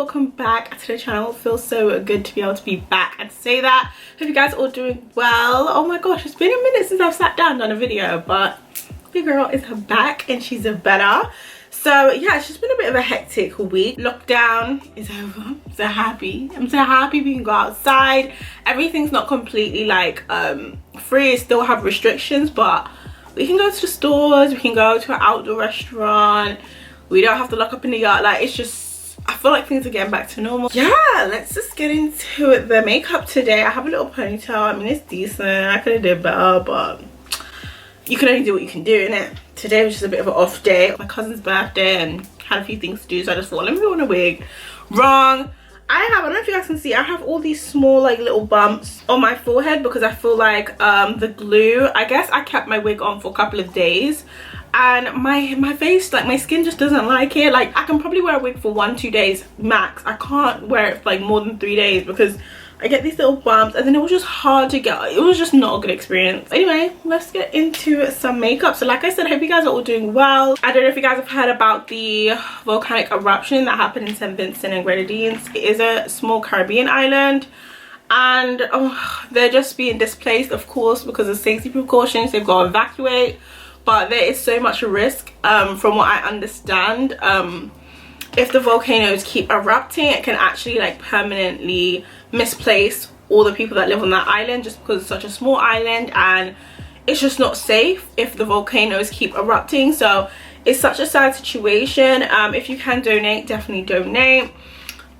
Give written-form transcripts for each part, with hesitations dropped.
welcome back to the channel. It feels so good to be able to be back and say that. Hope you guys are all doing well. Oh my gosh, it's been a minute since I've sat down and done a video, but your girl is back and she's better. So yeah, it's just been a bit of a hectic week. Lockdown is over. I'm so happy. I'm so happy we can go outside. Everything's not completely like free. Still have restrictions, but we can go to the stores, we can go to an outdoor restaurant. We don't have to lock up in the yard. Like, it's just, I feel like things are getting back to normal. Yeah, let's just get into it. The makeup today, I have a little ponytail. I mean, it's decent. I could have did better, but you can only do what you can do, innit? Today was just a bit of an off day. My cousin's birthday and had a few things to do, so I just thought, let me go on a wig. Wrong. I don't know if you guys can see, I have all these small like little bumps on my forehead because I feel like the glue, I guess I kept my wig on for a couple of days and my face, like my skin just doesn't like it. Like, I can probably wear a wig for 1-2 days max. I can't wear it for like more than 3 days because I get these little bumps and then it was just hard to get. It was just not a good experience. Anyway, let's get into some makeup. So like I said, I hope you guys are all doing well. I don't know if you guys have heard about the volcanic eruption that happened in St. Vincent and Grenadines. It is a small Caribbean island and they're just being displaced, of course, because of safety precautions. They've got to evacuate, but there is so much risk from what I understand. If the volcanoes keep erupting, it can actually like permanently misplace all the people that live on that island, just because it's such a small island and it's just not safe if the volcanoes keep erupting. So it's such a sad situation. If you can donate, definitely donate.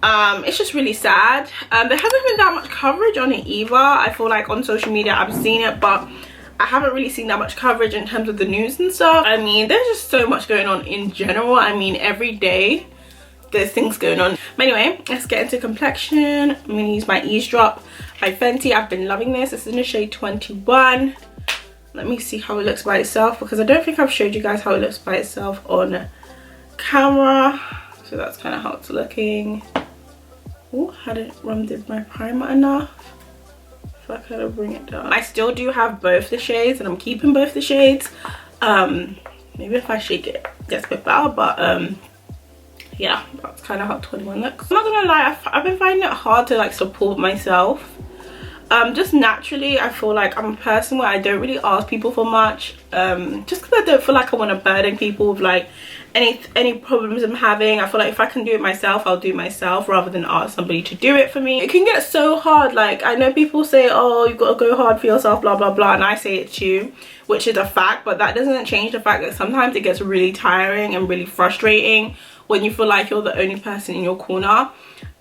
It's just really sad. There hasn't been that much coverage on it either. I feel like on social media I've seen it, but I haven't really seen that much coverage in terms of the news and stuff. I mean, there's just so much going on in general. I mean, every day there's things going on. But anyway, let's get into complexion. I'm gonna use my Eavesdrop by Fenty. I've been loving this. This is in the shade 21. Let me see how it looks by itself, because I don't think I've showed you guys how it looks by itself on camera. So that's kind of how it's looking. Oh, hadn't rummed my primer enough. If I kind of bring it down. I still do have both the shades and I'm keeping both the shades. Maybe if I shake it, it gets a bit better, but yeah, that's kind of how 21 looks. I'm not gonna lie, I've been finding it hard to like support myself. Just naturally, I feel like I'm a person where I don't really ask people for much, just because I don't feel like I want to burden people with like any problems I'm having. I feel like if I can do it myself, I'll do it myself rather than ask somebody to do it for me. It can get so hard. Like, I know people say, oh, you've got to go hard for yourself, blah blah blah, and I say it too, which is a fact, but that doesn't change the fact that sometimes it gets really tiring and really frustrating when you feel like you're the only person in your corner.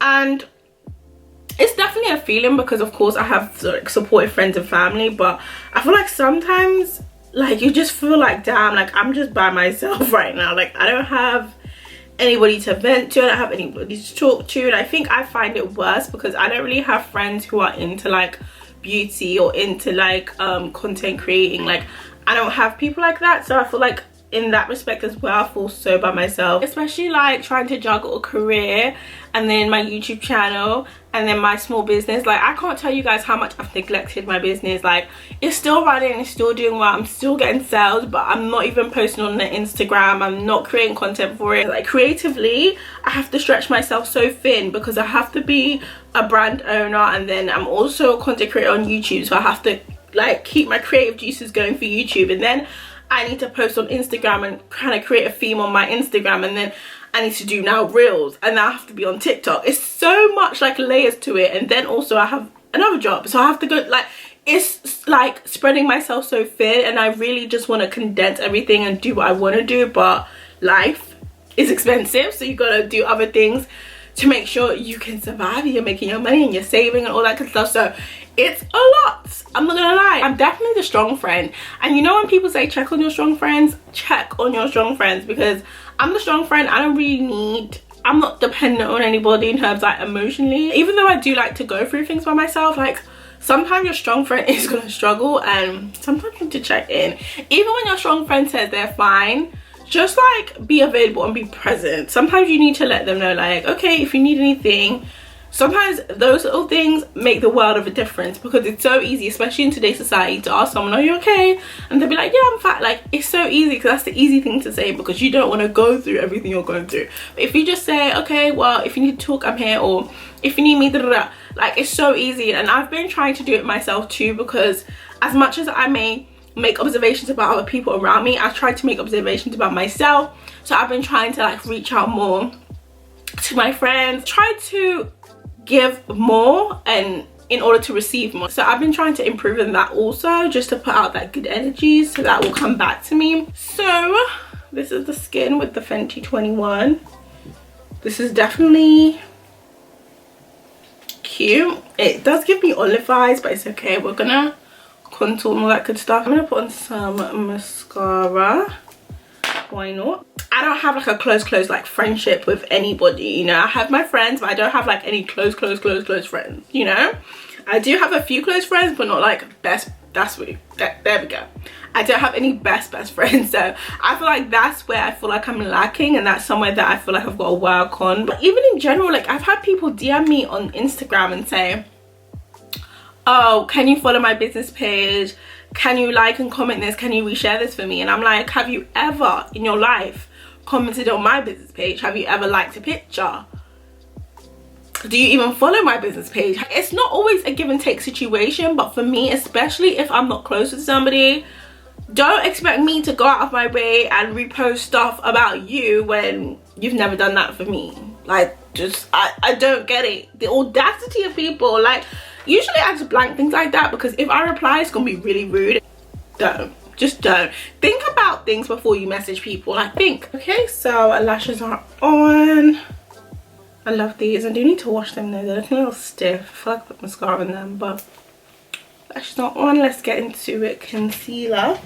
And it's definitely a feeling because of course I have like supportive friends and family, but I feel like sometimes like you just feel like, damn, like I'm just by myself right now. Like, I don't have anybody to vent to, I don't have anybody to talk to. And I think I find it worse because I don't really have friends who are into like beauty or into like content creating. Like, I don't have people like that, so I feel like in that respect as well, I feel so by myself, especially like trying to juggle a career and then my YouTube channel and then my small business. Like, I can't tell you guys how much I've neglected my business. Like, it's still running, it's still doing well, I'm still getting sales, but I'm not even posting on the Instagram, I'm not creating content for it. Like, creatively I have to stretch myself so thin because I have to be a brand owner and then I'm also a content creator on YouTube, so I have to like keep my creative juices going for YouTube, and then I need to post on Instagram and kind of create a theme on my Instagram, and then I need to do now reels, and I have to be on TikTok. It's so much like layers to it, and then also I have another job, so I have to go, like, it's like spreading myself so thin, and I really just want to condense everything and do what I want to do, but life is expensive, so you gotta do other things to make sure you can survive, you're making your money and you're saving and all that good stuff. So it's a lot, I'm not gonna lie. I'm definitely the strong friend, and you know when people say check on your strong friends, check on your strong friends, because I'm the strong friend. I don't really need, I'm not dependent on anybody in terms like emotionally, even though I do like to go through things by myself. Like, sometimes your strong friend is gonna struggle and sometimes you need to check in. Even when your strong friend says they're fine, just like be available and be present. Sometimes you need to let them know, like, okay, if you need anything, sometimes those little things make the world of a difference, because it's so easy, especially in today's society, to ask someone, are you okay? And they'll be like, yeah, I'm fine. Like, it's so easy, because that's the easy thing to say, because you don't want to go through everything you're going through. But if you just say, okay, well, if you need to talk, I'm here, or if you need me, like, it's so easy. And I've been trying to do it myself too, because as much as I may make observations about other people around me, I try to make observations about myself. So I've been trying to like reach out more to my friends, try to give more and in order to receive more. So I've been trying to improve in that also, just to put out that good energy, so that will come back to me. So this is the skin with the Fenty 21. This is definitely cute. It does give me olive eyes, but it's okay. We're gonna contour and all that good stuff. I'm gonna put on some mascara. Why not? I don't have like a close like friendship with anybody, you know. I have my friends, but I don't have like any close friends, you know. I do have a few close friends, but not like best. There we go. I don't have any best friends, so I feel like that's where I feel like I'm lacking, and that's somewhere that I feel like I've got to work on. But even in general, like, I've had people DM me on Instagram and say, oh, can you follow my business page? Can you like and comment this? Can you reshare this for me? And I'm like, have you ever in your life commented on my business page? Have you ever liked a picture? Do you even follow my business page? It's not always a give and take situation, but for me, especially if I'm not close with somebody, don't expect me to go out of my way and repost stuff about you when you've never done that for me. Like, just I don't get it. The audacity of people. Like, usually I just blank things like that, because if I reply, it's gonna be really rude. Just don't think about things before you message people. Like, think. Okay, so lashes are on. I love these. I do need to wash them though. They're looking a little stiff. I feel like I put mascara in them, but lashes are on. Let's get into it. Concealer.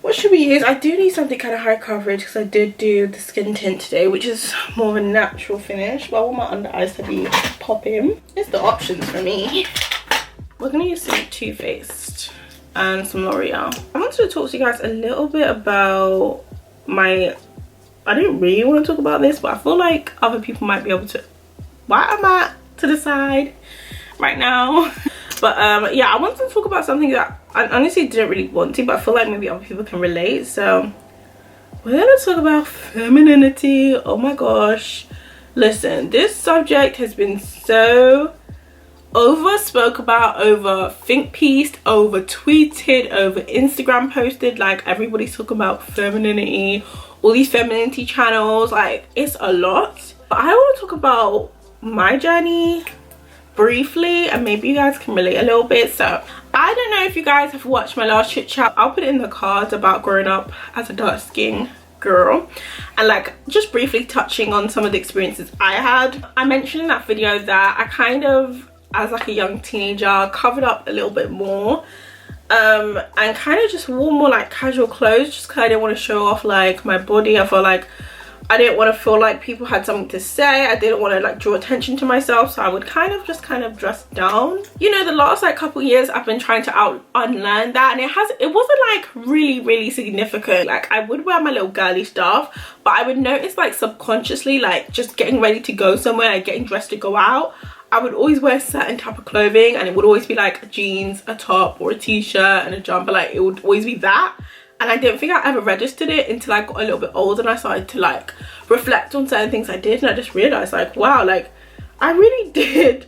What should we use? I do need something kind of high coverage, because I did do the skin tint today, which is more of a natural finish, but I want my under eyes to be popping. It's the options for me. We're gonna use some Too Faced and some L'Oreal. I wanted to talk to you guys a little bit about my, I didn't really want to talk about this, but I feel like other people might be able to. Why am I to the side right now? But yeah, I wanted to talk about something that I honestly didn't really want to, but I feel like maybe other people can relate. So we're gonna talk about femininity. Oh my gosh, listen, this subject has been so over spoke about, over think pieced, over tweeted, over Instagram posted. Like, everybody's talking about femininity, all these femininity channels. Like, it's a lot. But I want to talk about my journey briefly, and maybe you guys can relate a little bit. So I don't know if you guys have watched my last chit chat. I'll put it in the cards about growing up as a dark skin girl, and like just briefly touching on some of the experiences I had. I mentioned in that video that I kind of, as like a young teenager, covered up a little bit more, and kind of just wore more like casual clothes, just because I didn't want to show off like my body. I felt like I didn't want to feel like people had something to say. I didn't want to like draw attention to myself, so I would kind of dress down. You know, the last like couple years I've been trying to unlearn that, and it wasn't like really significant. Like, I would wear my little girly stuff, but I would notice like subconsciously, like just getting ready to go somewhere, like getting dressed to go out, I would always wear a certain type of clothing, and it would always be like jeans, a top, or a t-shirt and a jumper. Like, it would always be that. And I didn't think I ever registered it until I got a little bit older, and I started to like reflect on certain things I did, and I just realized like, wow, like I really did,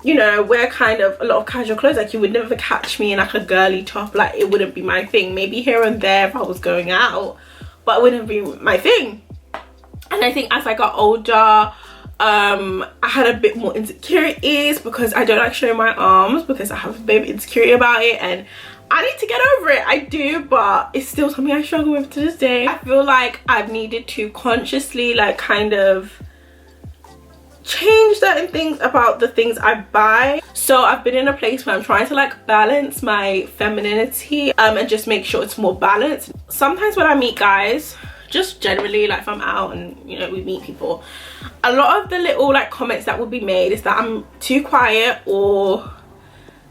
you know, wear kind of a lot of casual clothes. Like, you would never catch me in like a girly top. Like, it wouldn't be my thing. Maybe here and there if I was going out, but it wouldn't be my thing. And I think as I got older, I had a bit more insecurities, because I don't like showing my arms, because I have a bit of insecurity about it, and I need to get over it. I do, but it's still something I struggle with to this day. I feel like I've needed to consciously like kind of change certain things about the things I buy. So I've been in a place where I'm trying to like balance my femininity, and just make sure it's more balanced. Sometimes when I meet guys, just generally, like if I'm out and, you know, we meet people, a lot of the little like comments that would be made is that I'm too quiet, or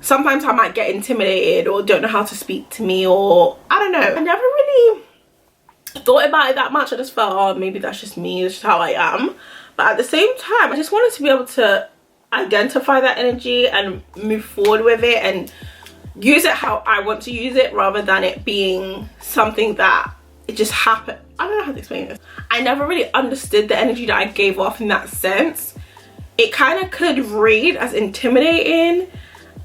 sometimes I might get intimidated, or don't know how to speak to me, or I don't know. I never really thought about it that much. I just felt, oh, maybe that's just me, that's just how I am. But at the same time, I just wanted to be able to identify that energy and move forward with it and use it how I want to use it, rather than it being something that it just happened. I don't know how to explain this. I never really understood the energy that I gave off in that sense. It kind of could read as intimidating,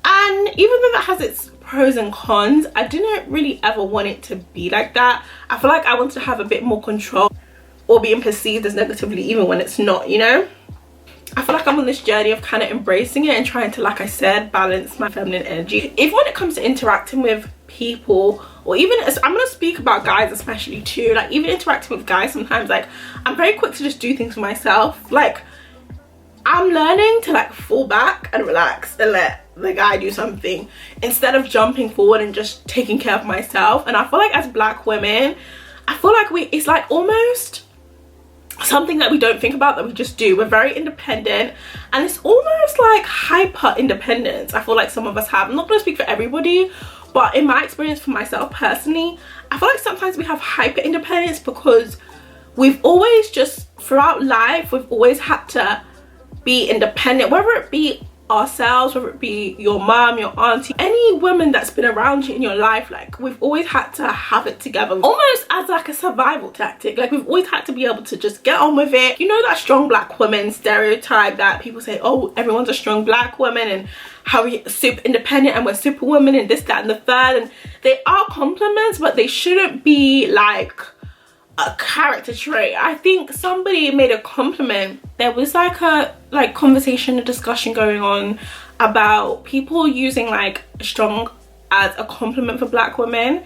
and even though that has its pros and cons, I didn't really ever want it to be like that. I feel like I wanted to have a bit more control, or being perceived as negatively even when it's not, you know. I feel like I'm on this journey of kind of embracing it and trying to, like I said, balance my feminine energy. Even when it comes to interacting with people, or even as I'm gonna speak about guys especially too, like even interacting with guys, sometimes like I'm very quick to just do things for myself. Like I'm learning to like fall back and relax and let the guy do something instead of jumping forward and just taking care of myself. And I feel like as black women, I feel like it's like almost something that we don't think about, that we just do. We're very independent, and it's almost like hyper independence I feel like some of us have. I'm not going to speak for everybody, but in my experience, for myself personally, I feel like sometimes we have hyper independence because we've always just, throughout life, we've always had to be independent, whether it be ourselves, whether it be your mom, your auntie, any woman that's been around you in your life. Like we've always had to have it together, almost as like a survival tactic. Like we've always had to be able to just get on with it. You know, that strong black woman stereotype that people say, oh, everyone's a strong black woman and how we're super independent and we're superwomen and this, that and the third. And they are compliments, but they shouldn't be like a character trait. I think somebody made a compliment. There was like a conversation, a discussion going on about people using like strong as a compliment for black women,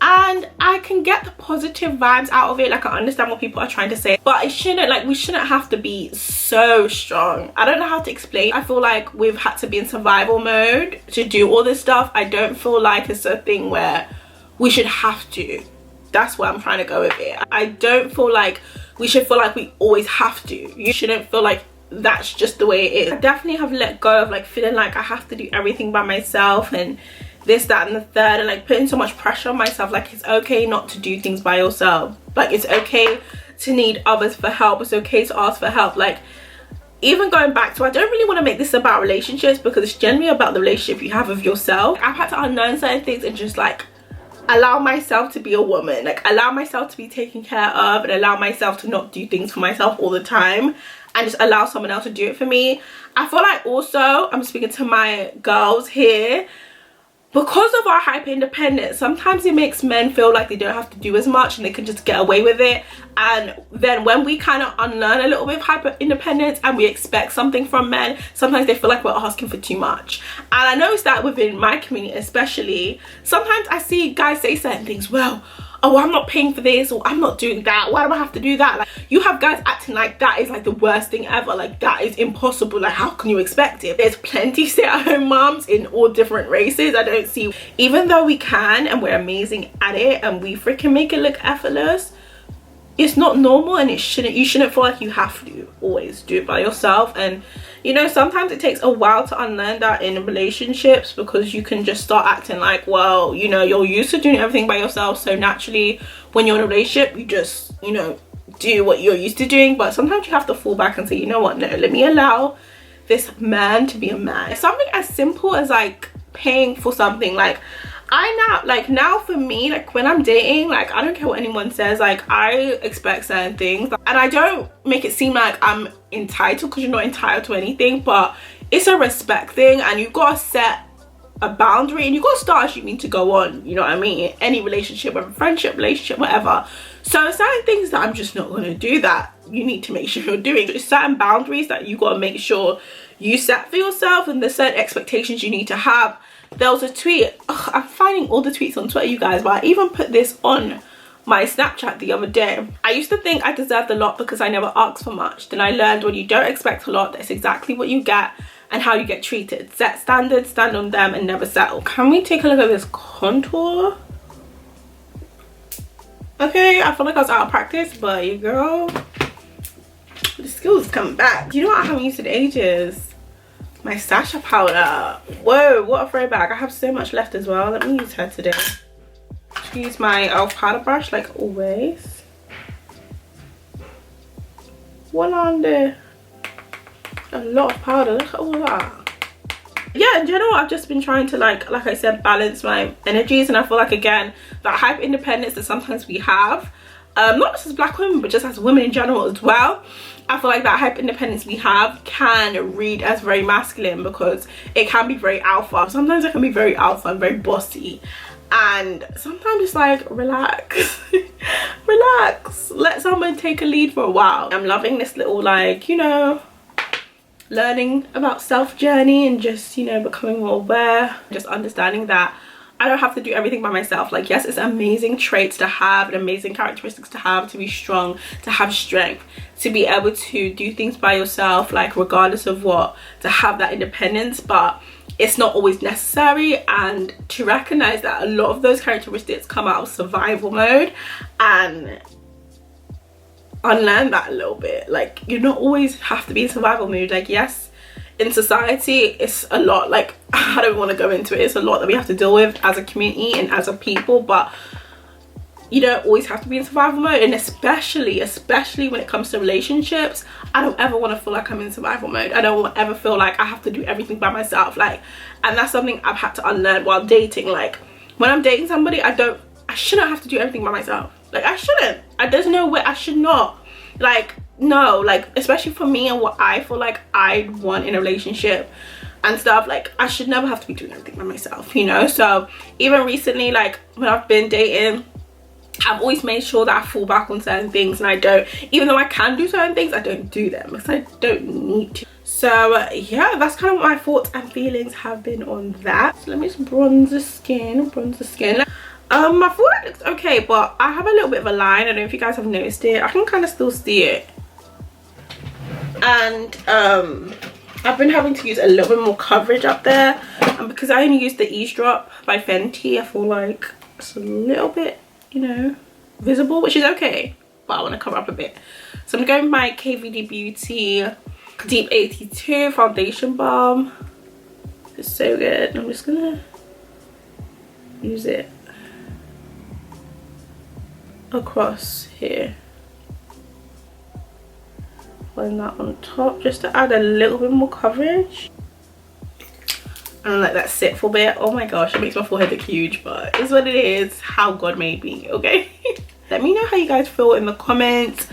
and I can get the positive vibes out of it. Like I understand what people are trying to say, but it shouldn't, like we shouldn't have to be so strong. I don't know how to explain. I feel like we've had to be in survival mode to do all this stuff. I don't feel like it's a thing where we should have to. That's where I'm trying to go with it. I don't feel like we should feel like we always have to. You shouldn't feel like that's just the way it is. I definitely have let go of like feeling like I have to do everything by myself and this, that and the third, and like putting so much pressure on myself. Like it's okay not to do things by yourself. Like it's okay to need others for help. It's okay to ask for help. Like even going back to, I don't really want to make this about relationships because it's generally about the relationship you have with yourself. I've had to unlearn certain things and just like allow myself to be a woman, like allow myself to be taken care of, and allow myself to not do things for myself all the time and just allow someone else to do it for me. I feel like also, I'm speaking to my girls here, because of our hyper independence, sometimes it makes men feel like they don't have to do as much and they can just get away with it. And then when we kind of unlearn a little bit of hyper independence and we expect something from men, sometimes they feel like we're asking for too much. And I noticed that within my community especially, sometimes I see guys say certain things, well, oh, I'm not paying for this, or I'm not doing that, why do I have to do that? Like you have guys acting like that is like the worst thing ever. Like that is impossible. Like how can you expect it? There's plenty stay-at-home moms in all different races. I don't see, even though we can and we're amazing at it and we freaking make it look effortless, it's not normal, and you shouldn't feel like you have to always do it by yourself. And you know, sometimes it takes a while to unlearn that in relationships, because you can just start acting like, well, you know, you're used to doing everything by yourself, so naturally when you're in a relationship you just, you know, do what you're used to doing. But sometimes you have to fall back and say, you know what, no, let me allow this man to be a man. Something as simple as like paying for something. Like now for me, like when I'm dating, like I don't care what anyone says, like I expect certain things, and I don't make it seem like I'm entitled, because you're not entitled to anything, but it's a respect thing, and you've got to set a boundary and you've got to start as you mean to go on, you know what I mean, in any relationship, whether friendship, relationship, whatever. So certain things that I'm just not going to do, that you need to make sure you're doing. There's certain boundaries that you got to make sure you set for yourself, and there's certain expectations you need to have. There was a tweet, I'm finding all the tweets on Twitter, you guys, but I even put this on my Snapchat the other day. I used to think I deserved a lot because I never asked for much. Then I learned when you don't expect a lot, that's exactly what you get and how you get treated. Set standards, stand on them, and never settle. Can we take a look at this contour? Okay, I feel like I was out of practice, but you girl, the skills coming back. You know what I haven't used in ages? My Sasha powder. Whoa, what a throwback. I have so much left as well. Let me use her today. Use my e.l.f. powder brush like always. One on there. A lot of powder, look at all that. Yeah, in general, I've just been trying to like I said, balance my energies. And I feel like, again, that hyper independence that sometimes we have, not just as black women but just as women in general as well, I feel like that hyper independence we have can read as very masculine, because it can be very alpha. Sometimes it can be very alpha and very bossy, and sometimes it's like, relax. Relax, let someone take a lead for a while. I'm loving this little, like, you know, learning about self journey, and just, you know, becoming more aware, just understanding that I don't have to do everything by myself. Like, yes, it's amazing traits to have and amazing characteristics to have, to be strong, to have strength, to be able to do things by yourself, like regardless of what, to have that independence, but it's not always necessary. And to recognize that a lot of those characteristics come out of survival mode, and unlearn that a little bit. Like, you don't always have to be in survival mode. Like, yes, in society it's a lot, like, I don't want to go into it, it's a lot that we have to deal with as a community and as a people, but you don't always have to be in survival mode. And especially when it comes to relationships, I don't ever want to feel like I'm in survival mode. I don't ever feel like I have to do everything by myself. Like, and that's something I've had to unlearn while dating. Like, when I'm dating somebody, I shouldn't have to do everything by myself. Like, I shouldn't. There's no way. I should not. Like, no, like, especially for me and what I feel like I want in a relationship and stuff, like, I should never have to be doing everything by myself, you know. So even recently, like, when I've been dating, I've always made sure that I fall back on certain things, and I don't, even though I can do certain things, I don't do them because I don't need to. So yeah, that's kind of what my thoughts and feelings have been on that. So let me just bronze the skin. My forehead looks okay, but I have a little bit of a line. I don't know if you guys have noticed it. I can kind of still see it. And I've been having to use a little bit more coverage up there, and because I only use the Ease Drop by Fenty, I feel like it's a little bit, you know, visible, which is okay, but I want to cover up a bit. So I'm going with my KVD Beauty Deep 82 foundation balm. It's so good. I'm just gonna use it across here, putting that on top just to add a little bit more coverage, and let that sit for a bit. Oh my gosh, it makes my forehead look huge, but it's what it is, how God made me, okay? Let me know how you guys feel in the comments.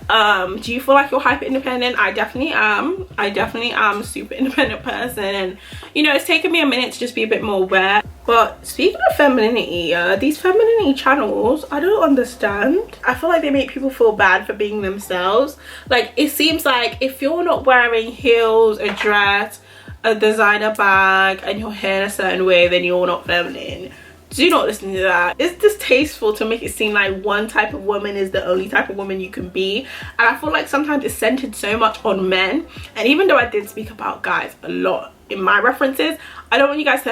Do you feel like you're hyper independent? I definitely am. I definitely am a super independent person, and you know, it's taken me a minute to just be a bit more aware. But speaking of femininity, these femininity channels, I don't understand. I feel like they make people feel bad for being themselves. Like, it seems like if you're not wearing heels, a dress, a designer bag, and your hair in a certain way, then you're not feminine. Do not listen to that. It's distasteful to make it seem like one type of woman is the only type of woman you can be. And I feel like sometimes it's centered so much on men. And even though I did speak about guys a lot in my references, I don't want you guys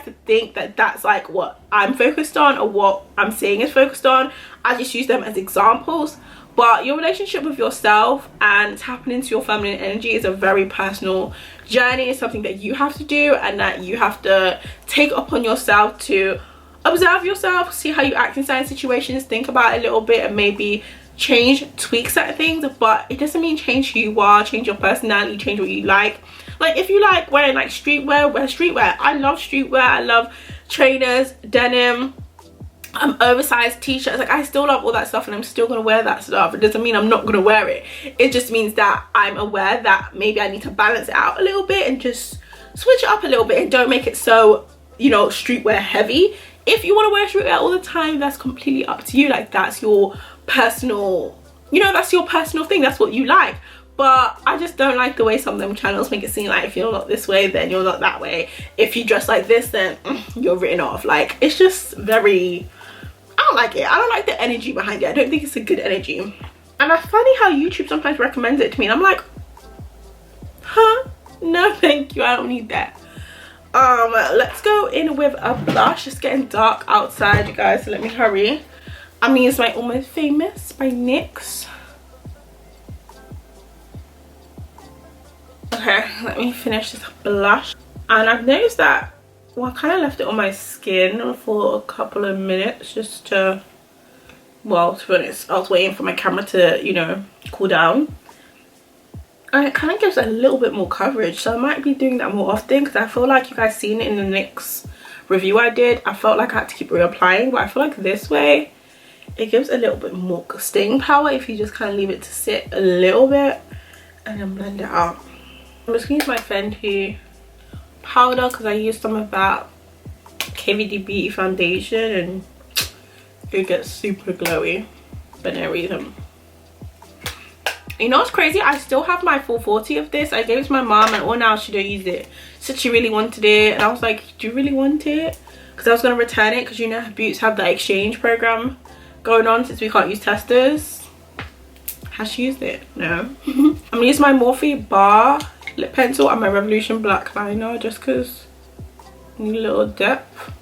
to think that that's like what I'm focused on or what I'm saying is focused on. I just use them as examples. But your relationship with yourself and tapping into your feminine energy is a very personal journey. It's something that you have to do, and that you have to take upon yourself to observe yourself, see how you act in certain situations, think about it a little bit, and maybe tweak certain things. But it doesn't mean change who you are, change your personality, change what you like. Like, if you like wearing like streetwear, wear streetwear. I love streetwear. I love trainers, denim, oversized t-shirts. Like, I still love all that stuff, and I'm still gonna wear that stuff. It doesn't mean I'm not gonna wear it. It just means that I'm aware that maybe I need to balance it out a little bit and just switch it up a little bit, and don't make it so, you know, streetwear heavy. If you want to wear streetwear all the time, that's completely up to you. Like, that's your personal, you know, that's your personal thing, that's what you like. But I just don't like the way some of them channels make it seem like if you're not this way, then you're not that way. If you dress like this, then you're written off. Like, it's just very, I don't like it. I don't like the energy behind it. I don't think it's a good energy. And it's funny how YouTube sometimes recommends it to me, and I'm like, huh? No thank you, I don't need that. Let's go in with a blush. It's getting dark outside, you guys, so let me hurry. I'm gonna use my Almost Famous by NYX. Okay, let me finish this blush. And I've noticed that, well, I kind of left it on my skin for a couple of minutes just to, well, to be honest, I was waiting for my camera to, you know, cool down. and it kind of gives a little bit more coverage, so I might be doing that more often, because I feel like you guys seen it in the NYX review I did. I felt like I had to keep reapplying, but I feel like this way it gives a little bit more staying power if you just kind of leave it to sit a little bit and then blend it out. I'm just gonna use my Fenty powder because I used some of that KVD Beauty foundation and it gets super glowy for no reason. You know what's crazy? I still have my full 40 of this. I gave it to my mom and all now she don't use it. Said she really wanted it and I was like, do you really want it? Because I was going to return it because you know Boots have the exchange program going on since we can't use testers. Has she used it? No. I'm going to use my Morphe Bar lip pencil and my Revolution black liner just because I need a little depth.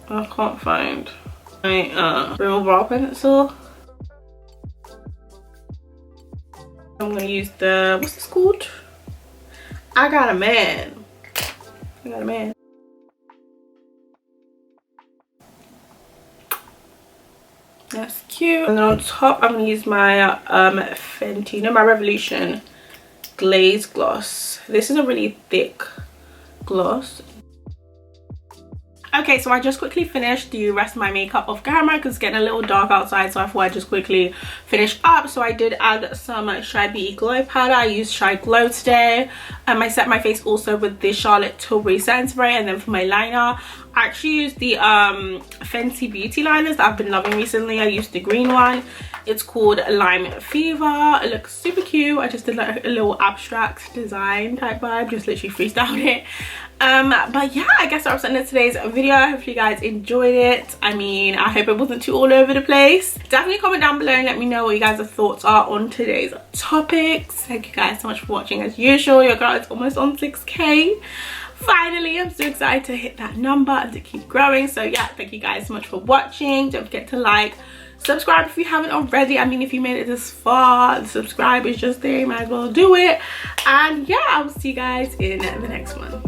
I can't find my Rimmel brow pencil. I'm gonna use the, what's this called? I Got a Man. I Got a Man. That's cute. And then on top, I'm gonna use my Fenty, no, my Revolution Glaze Gloss. This is a really thick gloss. Okay, so I just quickly finished the rest of my makeup off camera because it's getting a little dark outside, so I thought I'd just quickly finish up. So I did add some Shy Beauty Glow Powder. I used Shy Glow today. I set my face also with the Charlotte Tilbury Setting Spray, and then for my liner, I actually used the Fenty Beauty liners that I've been loving recently. I used the green one. It's called Lime Fever. It looks super cute. I just did like a little abstract design type vibe, just literally freestyled it. But yeah, I guess that was the end of today's video. I hope you guys enjoyed it. I mean, I hope it wasn't too all over the place. Definitely comment down below and let me know what you guys' thoughts are on today's topics. Thank you guys so much for watching. As usual, your girl is almost on 6K. Finally, I'm so excited to hit that number and to keep growing. So yeah, thank you guys so much for watching. Don't forget to like, subscribe if you haven't already. I mean, if you made it this far, the subscribe is just there. You might as well do it. And yeah, I will see you guys in the next one.